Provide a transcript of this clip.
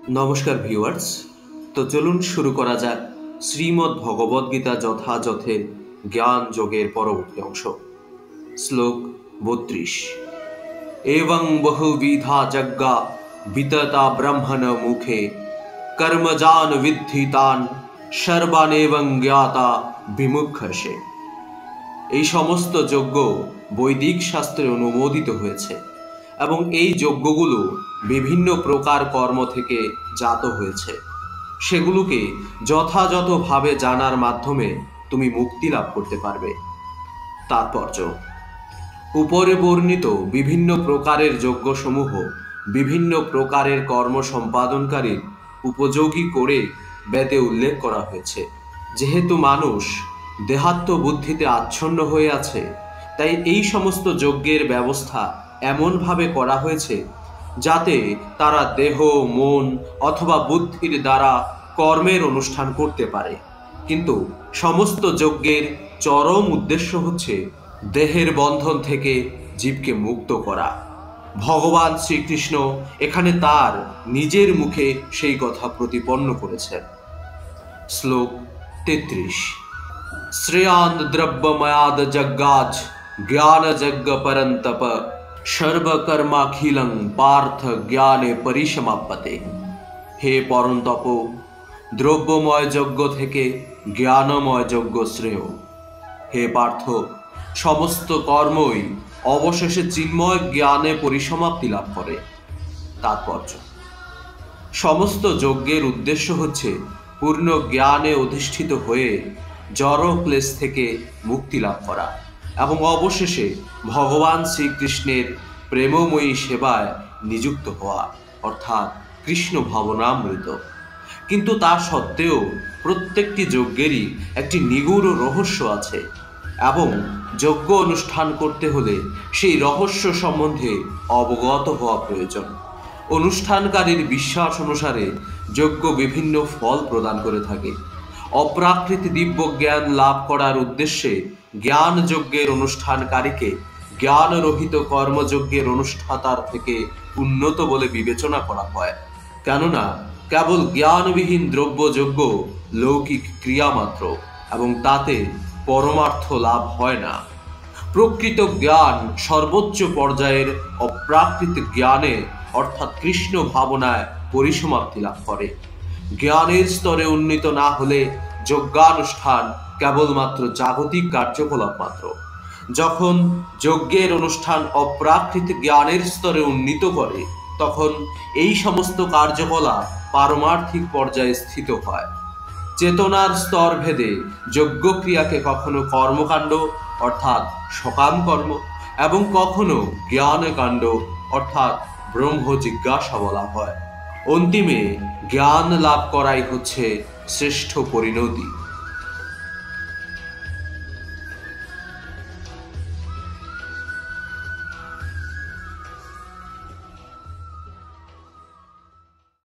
নমস্কার ভিউয়ার্স। তো চলুন শুরু করা যাক শ্রীমদ্ ভগবদ্গীতা যথাযথের জ্ঞান যোগের পরবর্তী অংশ। শ্লোক 32। এবং বহুবিধা যজ্ঞা বিততা ব্রহ্মণ মুখে কর্মজান বিদ্ধি তান সর্বানেবং জ্ঞাতা বিমুখ্যসে। এই সমস্ত যজ্ঞ বৈদিক শাস্ত্রে অনুমোদিত হয়েছে এবং এই যজ্ঞগুলো বিভিন্ন প্রকার কর্ম থেকে জাত হয়েছে। সেগুলোকে যথাযথভাবে জানার মাধ্যমে তুমি মুক্তি লাভ করতে পারবে। তাৎপর্য: উপরে বর্ণিত বিভিন্ন প্রকারের যজ্ঞসমূহ বিভিন্ন প্রকারের কর্ম সম্পাদনকারীর উপযোগী করে বেদে উল্লেখ করা হয়েছে। যেহেতু মানুষ দেহাত্ম বুদ্ধিতে আচ্ছন্ন হয়ে আছে, তাই এই সমস্ত যজ্ঞের ব্যবস্থা এমনভাবে করা হয়েছে যাতে তারা দেহ, মন অথবা বুদ্ধির দ্বারা কর্মের অনুষ্ঠান করতে পারে। কিন্তু সমস্ত যজ্ঞের চরম উদ্দেশ্য হচ্ছে দেহের বন্ধন থেকে জীবকে মুক্ত করা। ভগবান শ্রীকৃষ্ণ এখানে তার নিজের মুখে সেই কথা প্রতিপন্ন করেছেন। শ্লোক 33। শ্রেয়ান দ্রব্যময়াদ যজ্ঞাজ জ্ঞান যজ্ঞ পরন্তপ সর্বকর্মাখিলং পার্থ জ্ঞানে পরিসমাপ্যতে। হে পরন্তপ, দ্রব্যময় যজ্ঞ থেকে জ্ঞানময় যজ্ঞ শ্রেয়। হে পার্থ, সমস্ত কর্মই অবশেষে চিন্ময় জ্ঞানে পরিসমাপ্তি লাভ করে। তাৎপর্য: সমস্ত যজ্ঞের উদ্দেশ্য হচ্ছে পূর্ণ জ্ঞানে অধিষ্ঠিত হয়ে জড় ক্লেশ থেকে মুক্তি লাভ করা এবং অবশেষে ভগবান শ্রীকৃষ্ণের প্রেমময়ী সেবায় নিযুক্ত হওয়া, অর্থাৎ কৃষ্ণ ভাবনামৃত। কিন্তু তা সত্ত্বেও প্রত্যেকটি যজ্ঞেরই একটি নিগূঢ় রহস্য আছে এবং যজ্ঞ অনুষ্ঠান করতে হলে সেই রহস্য সম্বন্ধে অবগত হওয়া প্রয়োজন। অনুষ্ঠানকারীর বিশ্বাস অনুসারে যজ্ঞ বিভিন্ন ফল প্রদান করে থাকে। অপ্রাকৃত দিব্য জ্ঞান লাভ করার উদ্দেশ্যে জ্ঞান যজ্ঞের অনুষ্ঠানকারীকে জ্ঞানরহিত কর্মযজ্ঞের অনুষ্ঠাতার থেকে উন্নত বলে বিবেচনা করা হয়, কেননা কেবল জ্ঞানবিহীন দ্রব্যযজ্ঞ লৌকিক ক্রিয়া মাত্র এবং তাতে পরমার্থ লাভ হয় না। প্রকৃত জ্ঞান সর্বোচ্চ পর্যায়ের অপ্রাকৃত জ্ঞানে অর্থাৎ কৃষ্ণ ভাবনায় পরিসমাপ্তি লাভ করে। জ্ঞানের স্তরে উন্নীত না হলে যজ্ঞানুষ্ঠান কেবলমাত্র জাগতিক কার্যকলাপ মাত্র। যখন যজ্ঞের অনুষ্ঠান অপ্রাকৃত জ্ঞানের স্তরে উন্নীত করে, তখন এই সমস্ত কার্যকলাপ পারমার্থিক পর্যায়ে স্থিত হয়। চেতনার স্তর ভেদে যজ্ঞক্রিয়াকে কখনো কর্মকাণ্ড অর্থাৎ সকাম কর্ম এবং কখনো জ্ঞানকাণ্ড অর্থাৎ ব্রহ্ম জিজ্ঞাসা বলা হয়। অন্তিমে জ্ঞান লাভ করাই হচ্ছে শ্রেষ্ঠ পরিণতি।